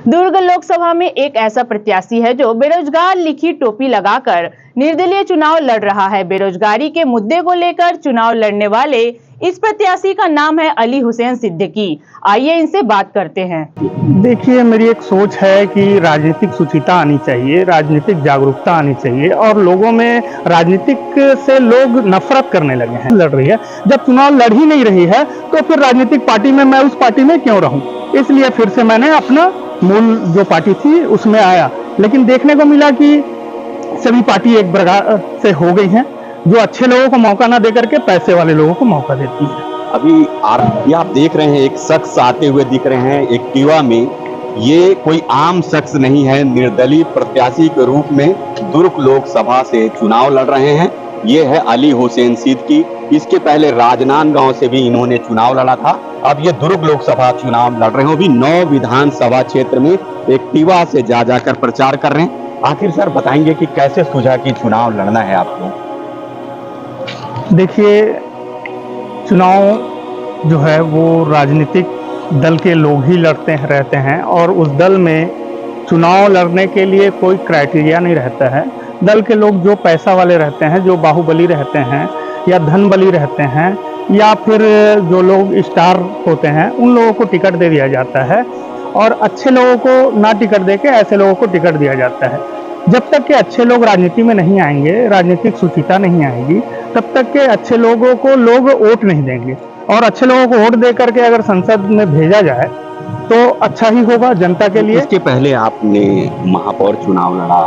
दुर्ग लोकसभा में एक ऐसा प्रत्याशी है जो बेरोजगार लिखी टोपी लगाकर निर्दलीय चुनाव लड़ रहा है। बेरोजगारी के मुद्दे को लेकर चुनाव लड़ने वाले इस प्रत्याशी का नाम है अली हुसैन सिद्दीकी। आइए इनसे बात करते हैं। देखिए, मेरी एक सोच है कि राजनीतिक शुचिता आनी चाहिए, राजनीतिक जागरूकता आनी चाहिए और लोगों में राजनीतिक से लोग नफरत करने लगे हैं। लड़ रही है, जब चुनाव लड़ ही नहीं रही है तो फिर राजनीतिक पार्टी में मैं उस पार्टी में क्यों रहूं? इसलिए फिर से मैंने अपना मूल जो पार्टी थी उसमें आया, लेकिन देखने को मिला कि सभी पार्टी एक प्रकार से हो गई हैं, जो अच्छे लोगों को मौका ना देकर के पैसे वाले लोगों को मौका देती है। अभी आप देख रहे हैं एक शख्स आते हुए दिख रहे हैं एक्टिवा में। ये कोई आम शख्स नहीं है, निर्दलीय प्रत्याशी के रूप में दुर्ग लोकसभा से चुनाव लड़ रहे हैं। ये है अली हुसैन सिद्दीकी। इसके पहले राजनांदगांव से भी इन्होंने चुनाव लड़ा था। अब ये दुर्ग लोकसभा चुनाव लड़ रहे हैं, भी 9 विधानसभा क्षेत्र में एक्टिवा से जाकर प्रचार कर रहे हैं। आखिर सर बताएंगे कि कैसे सूझा कि चुनाव लड़ना है आपको? देखिए, चुनाव जो है वो राजनीतिक दल के लोग ही लड़ते रहते हैं और उस दल में चुनाव लड़ने के लिए कोई क्राइटेरिया नहीं रहता है। दल के लोग जो पैसा वाले रहते हैं, जो बाहुबली रहते हैं या धन बली रहते हैं या फिर जो लोग स्टार होते हैं, उन लोगों को टिकट दे दिया जाता है और अच्छे लोगों को ना टिकट दे के ऐसे लोगों को टिकट दिया जाता है। जब तक के अच्छे लोग राजनीति में नहीं आएंगे, राजनीतिक शुचिता नहीं आएगी, तब तक के अच्छे लोगों को लोग वोट नहीं देंगे और अच्छे लोगों को वोट दे करके अगर संसद में भेजा जाए तो अच्छा ही होगा जनता के लिए। इसके पहले आपने महापौर चुनाव लड़ा,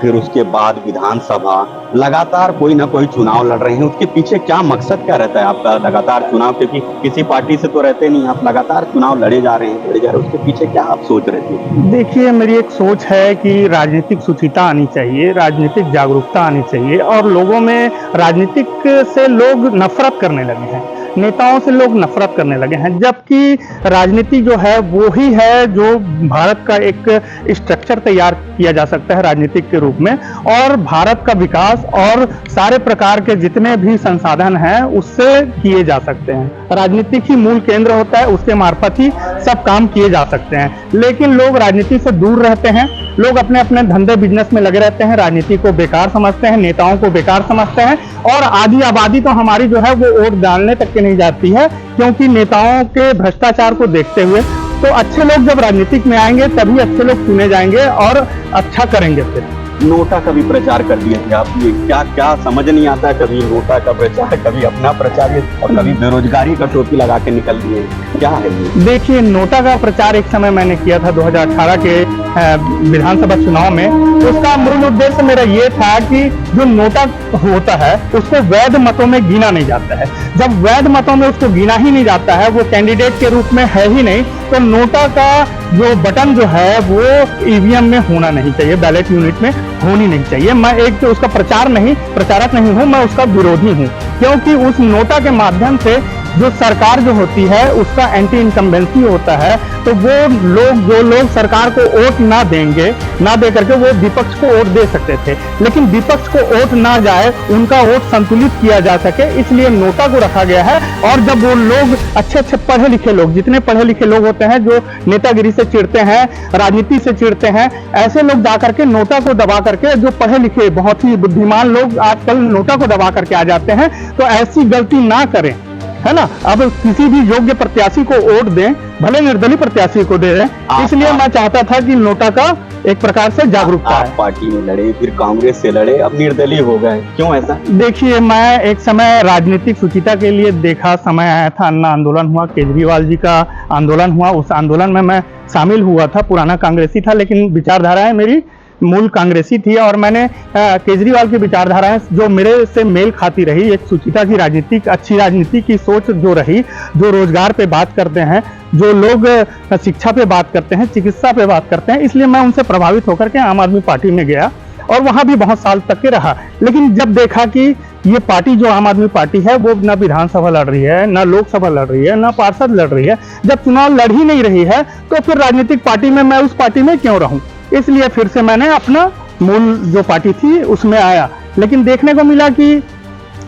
फिर उसके बाद विधानसभा, लगातार कोई ना कोई चुनाव लड़ रहे हैं। उसके पीछे क्या मकसद क्या रहता है आपका लगातार चुनाव? क्योंकि किसी पार्टी से तो रहते नहीं, आप लगातार चुनाव लड़े जा रहे हैं, उसके पीछे क्या आप सोच रहे थे? देखिए, मेरी एक सोच है कि राजनीतिक शुचिता आनी चाहिए, राजनीतिक जागरूकता आनी चाहिए और लोगों में राजनीतिक से लोग नफरत करने लगे हैं, नेताओं से लोग नफरत करने लगे हैं, जबकि राजनीति जो है वो ही है जो भारत का एक स्ट्रक्चर तैयार किया जा सकता है राजनीतिक के रूप में और भारत का विकास और सारे प्रकार के जितने भी संसाधन हैं उससे किए जा सकते हैं। राजनीतिक ही मूल केंद्र होता है, उसके मार्फत ही सब काम किए जा सकते हैं। लेकिन लोग राजनीति से दूर रहते हैं, लोग अपने अपने धंधे बिजनेस में लगे रहते हैं, राजनीति को बेकार समझते हैं, नेताओं को बेकार समझते हैं और आधी आबादी तो हमारी जो है वो वोट डालने तक के नहीं जाती है, क्योंकि नेताओं के भ्रष्टाचार को देखते हुए। तो अच्छे लोग जब राजनीतिक में आएंगे तभी अच्छे लोग चुने जाएंगे और अच्छा करेंगे। फिर नोटा का भी प्रचार कर दिए थे आप, ये क्या क्या समझ नहीं आता, कभी नोटा का प्रचार, कभी अपना प्रचार और कभी बेरोजगारी का टोपी लगा के निकल दिए, क्या है ये? देखिए, नोटा का प्रचार एक समय मैंने किया था 2018 के विधानसभा चुनाव में। उसका मूल उद्देश्य मेरा ये था कि जो नोटा होता है उसको वैध मतों में गिना नहीं जाता है। जब वैध मतों में उसको गिना ही नहीं जाता है, वो कैंडिडेट के रूप में है ही नहीं, तो नोटा का जो बटन जो है वो ईवीएम में होना नहीं चाहिए, बैलेट यूनिट में होनी नहीं चाहिए। मैं एक उसका प्रचारक नहीं हूँ, मैं उसका विरोधी हूँ, क्योंकि उस नोटा के माध्यम से जो सरकार जो होती है उसका एंटी इनकम्बेंसी होता है। तो वो लोग जो लोग सरकार को वोट ना देंगे, ना दे करके वो विपक्ष को वोट दे सकते थे, लेकिन विपक्ष को वोट ना जाए, उनका वोट संतुलित किया जा सके, इसलिए नोटा को रखा गया है। और जब वो लोग अच्छे पढ़े लिखे लोग, जितने पढ़े लिखे लोग होते हैं जो नेतागिरी से चिढ़ते हैं, राजनीति से चिढ़ते हैं, ऐसे लोग जा करके नोटा को दबा करके, जो पढ़े लिखे बहुत ही बुद्धिमान लोग आजकल नोटा को दबा करके आ जाते हैं। तो ऐसी गलती ना करें, है ना। अब किसी भी योग्य प्रत्याशी को वोट दें, भले निर्दलीय प्रत्याशी को दे दें। इसलिए मैं चाहता था कि नोटा का एक प्रकार से जागरूकता है। पार्टी में लड़े, फिर कांग्रेस से लड़े, अब निर्दलीय हो गए, क्यों ऐसा? देखिए, मैं एक समय राजनीतिक शुचिता के लिए देखा, समय आया था, अन्ना आंदोलन हुआ, केजरीवाल जी का आंदोलन हुआ, उस आंदोलन में मैं शामिल हुआ था। पुराना कांग्रेसी था, लेकिन विचारधाराएं मेरी मूल कांग्रेसी थी और मैंने केजरीवाल की विचारधाराएं जो मेरे से मेल खाती रही, एक शुचिता की राजनीति, अच्छी राजनीति की सोच जो रही, जो रोजगार पे बात करते हैं, जो लोग शिक्षा पे बात करते हैं, चिकित्सा पे बात करते हैं, इसलिए मैं उनसे प्रभावित होकर के आम आदमी पार्टी में गया और वहां भी बहुत साल तक के रहा। लेकिन जब देखा कि ये पार्टी जो आम आदमी पार्टी है वो ना विधानसभा लड़ रही है, ना लोकसभा लड़ रही है, ना पार्षद लड़ रही है, जब चुनाव लड़ ही नहीं रही है तो फिर राजनीतिक पार्टी में मैं उस पार्टी में क्यों रहूं? इसलिए फिर से मैंने अपना मूल जो पार्टी थी उसमें आया। लेकिन देखने को मिला कि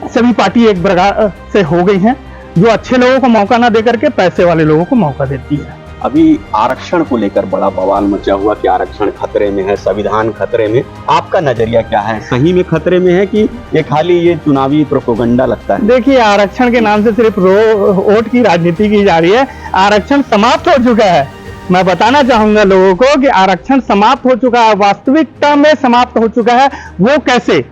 सभी पार्टी एक प्रकार से हो गई हैं, जो अच्छे लोगों को मौका ना देकर के पैसे वाले लोगों को मौका देती है। अभी आरक्षण को लेकर बड़ा बवाल मचा हुआ कि आरक्षण खतरे में है, संविधान खतरे में। आपका नजरिया क्या है, सही में खतरे में है कि ये खाली ये चुनावी प्रोपेगेंडा लगता है? देखिए, आरक्षण के नाम से सिर्फ वोट की राजनीति की जा रही है। आरक्षण समाप्त हो चुका है। मैं बताना चाहूंगा लोगों को कि आरक्षण समाप्त हो चुका है, वास्तविकता में समाप्त हो चुका है। वो कैसे?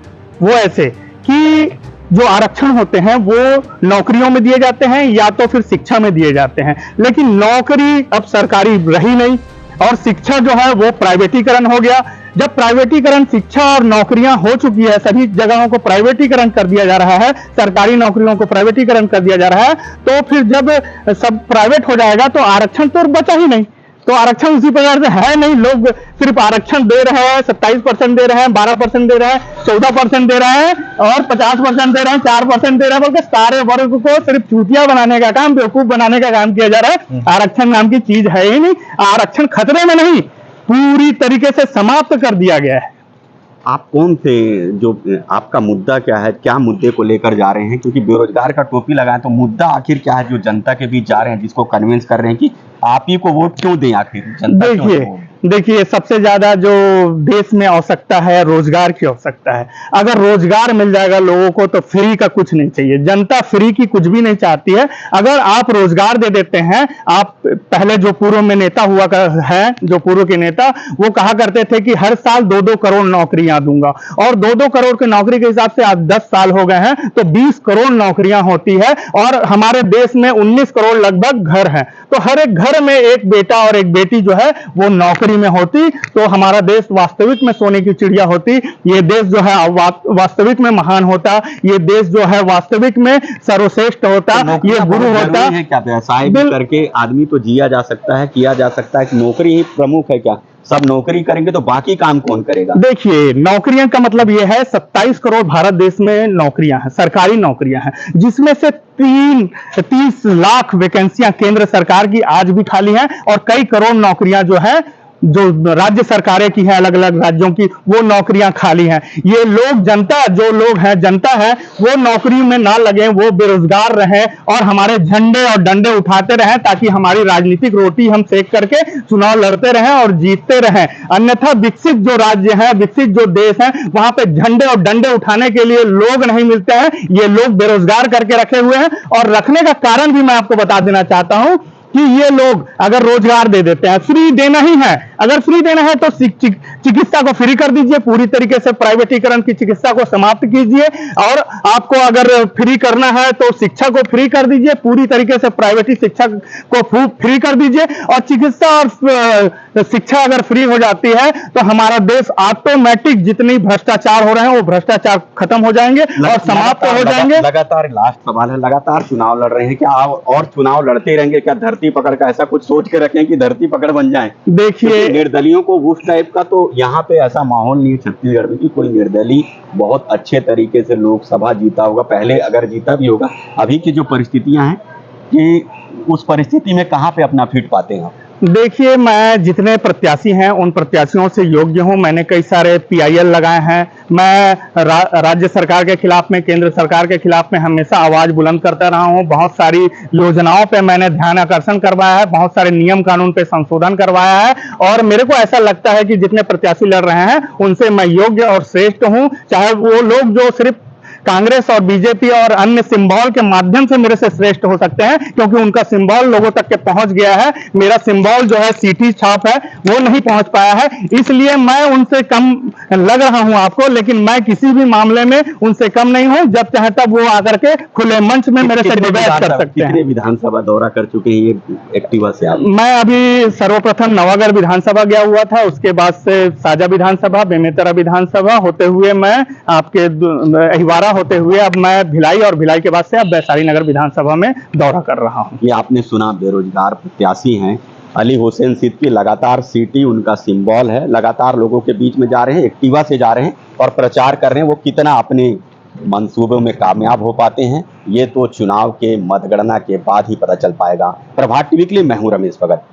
वो ऐसे कि जो आरक्षण होते हैं वो नौकरियों में दिए जाते हैं या तो फिर शिक्षा में दिए जाते हैं, लेकिन नौकरी अब सरकारी रही नहीं और शिक्षा जो है वो प्राइवेटीकरण हो गया। जब प्राइवेटीकरण, शिक्षा और नौकरियां हो चुकी है, सभी जगहों को प्राइवेटीकरण कर दिया जा रहा है, सरकारी नौकरियों को प्राइवेटीकरण कर दिया जा रहा है, तो फिर जब सब प्राइवेट हो जाएगा तो आरक्षण तो बचा ही नहीं। तो आरक्षण उसी प्रकार से है नहीं। लोग सिर्फ आरक्षण दे रहे हैं, 27% दे रहे हैं, 12% दे रहे हैं, 14% दे रहे हैं और 50% दे रहे हैं, 4% दे रहे हैं, बल्कि सारे वर्ग को सिर्फ चूतिया बनाने का काम, बेवकूफ बनाने का काम किया जा रहा है। आरक्षण नाम की चीज है ही नहीं। आरक्षण खतरे में नहीं, पूरी तरीके से समाप्त कर दिया गया है। आप कौन थे, जो आपका मुद्दा क्या है, क्या मुद्दे को लेकर जा रहे हैं? क्योंकि बेरोजगार का टोपी लगाए तो मुद्दा आखिर क्या है जो जनता के बीच जा रहे हैं, जिसको कन्विंस कर रहे हैं कि आप ही को वोट क्यों दें? आखिर जनता देखिए, सबसे ज्यादा जो देश में आवश्यकता है, रोजगार की आवश्यकता है। अगर रोजगार मिल जाएगा लोगों को तो फ्री का कुछ नहीं चाहिए। जनता फ्री की कुछ भी नहीं चाहती है। अगर आप रोजगार दे देते हैं, आप पहले जो पूर्व में नेता हुआ है, जो पूर्व के नेता, वो कहा करते थे कि हर साल 2-2 करोड़ नौकरियां दूंगा, और 2-2 करोड़ की नौकरी के हिसाब से आज 10 साल हो गए हैं तो 20 करोड़ नौकरियां होती है। और हमारे देश में 19 करोड़ लगभग घर हैं, तो हर एक घर में एक बेटा और एक बेटी जो है वो नौकरी में होती तो हमारा देश वास्तविक में सोने की चिड़िया होती। ये देश जो है वास्तविक में महान होता। ये देश जो है वास्तविक में सर्वश्रेष्ठ होता। तो ये गुरु होता है क्या? व्यवसाय भी करके आदमी तो जिया जा सकता है, किया जा सकता है, कि नौकरी ही प्रमुख है क्या? सब नौकरी करेंगे तो बाकी काम कौन करेगा? देखिए, नौकरियां का मतलब यह है 27 करोड़ भारत देश में नौकरियां हैं, सरकारी नौकरियां हैं, जिसमें से 30 लाख वैकेंसियां केंद्र सरकार की आज भी खाली हैं और कई करोड़ नौकरियां जो है जो राज्य सरकारें की हैं, अलग अलग राज्यों की, वो नौकरियां खाली हैं। ये लोग, जनता, जो लोग हैं, जनता है, वो नौकरी में ना लगे, वो बेरोजगार रहें और हमारे झंडे और डंडे उठाते रहें ताकि हमारी राजनीतिक रोटी हम सेक करके चुनाव लड़ते रहें और जीतते रहें। अन्यथा विकसित जो राज्य है, विकसित जो देश है, वहां पे झंडे और डंडे उठाने के लिए लोग नहीं मिलते हैं। ये लोग बेरोजगार करके रखे हुए हैं। और रखने का कारण भी मैं आपको बता देना चाहता हूं कि ये लोग अगर रोजगार दे देते हैं, फ्री देना ही है, अगर फ्री देना है तो चिकित्सा को फ्री कर दीजिए, पूरी तरीके से प्राइवेटीकरण की चिकित्सा को समाप्त कीजिए। और आपको अगर फ्री करना है तो शिक्षा को फ्री कर दीजिए, पूरी तरीके से प्राइवेटी शिक्षा को फ्री कर दीजिए। और चिकित्सा और शिक्षा अगर फ्री हो जाती है तो हमारा देश ऑटोमेटिक, जितनी भ्रष्टाचार हो रहे हैं वो भ्रष्टाचार खत्म हो जाएंगे और समाप्त हो जाएंगे। लगातार लास्ट सवाल है, लगातार चुनाव लड़ रहे हैं, क्या और चुनाव लड़ते रहेंगे? क्या धरती पकड़ का ऐसा कुछ सोच के रखें कि धरती पकड़ बन जाए? देखिए, निर्दलियों को उस टाइप का तो यहाँ पे ऐसा माहौल नहीं है छत्तीसगढ़ में कि कोई निर्दलीय बहुत अच्छे तरीके से लोकसभा जीता होगा। पहले अगर जीता भी होगा, अभी की जो परिस्थितियां हैं कि उस परिस्थिति में कहाँ पे अपना फिट पाते हैं? देखिए, मैं जितने प्रत्याशी हैं उन प्रत्याशियों से योग्य हूं। मैंने कई सारे PIL लगाए हैं। मैं राज्य सरकार के खिलाफ में, केंद्र सरकार के खिलाफ में हमेशा आवाज बुलंद करता रहा हूं। बहुत सारी योजनाओं पे मैंने ध्यान आकर्षण करवाया है, बहुत सारे नियम कानून पे संशोधन करवाया है। और मेरे को ऐसा लगता है कि जितने प्रत्याशी लड़ रहे हैं उनसे मैं योग्य और श्रेष्ठ हूं। चाहे वो लोग जो सिर्फ कांग्रेस और बीजेपी और अन्य सिंबल के माध्यम से मेरे से श्रेष्ठ हो सकते हैं, क्योंकि उनका सिंबल लोगों तक के पहुंच गया है। मेरा सिंबल जो है सीटी छाप है, वो नहीं पहुंच पाया है, इसलिए मैं उनसे कम लग रहा हूं आपको। लेकिन मैं किसी भी मामले में उनसे कम नहीं हूं। जब चाहे तब वो आकर के खुले मंच में मेरे से डिबेट कर सकते हैं। कितने विधानसभा दौरा कर चुके हैं ये एक्टिवा से आप? मैं अभी सर्वप्रथम नवागढ़ विधानसभा गया हुआ था, उसके बाद से साजा विधानसभा, बेमेतरा विधानसभा होते हुए मैं आपके अहिवारा होते हुए अब मैं भिलाई, और भिलाई के बाद से अब वैशाली नगर विधानसभा में दौरा कर रहा हूं। ये आपने सुना, बेरोजगार प्रत्याशी हैं अली हुसैन सिद्दीकी, लगातार सीटी उनका सिंबल है, लगातार लोगों के बीच में जा रहे हैं, एक्टिवा से जा रहे हैं और प्रचार कर रहे हैं। वो कितना अपने मंसूबों में कामयाब हो पाते हैं ये तो चुनाव के मतगणना के बाद ही पता चल पाएगा। प्रभात टीवी के लिए मैं हूं रमेश भगत।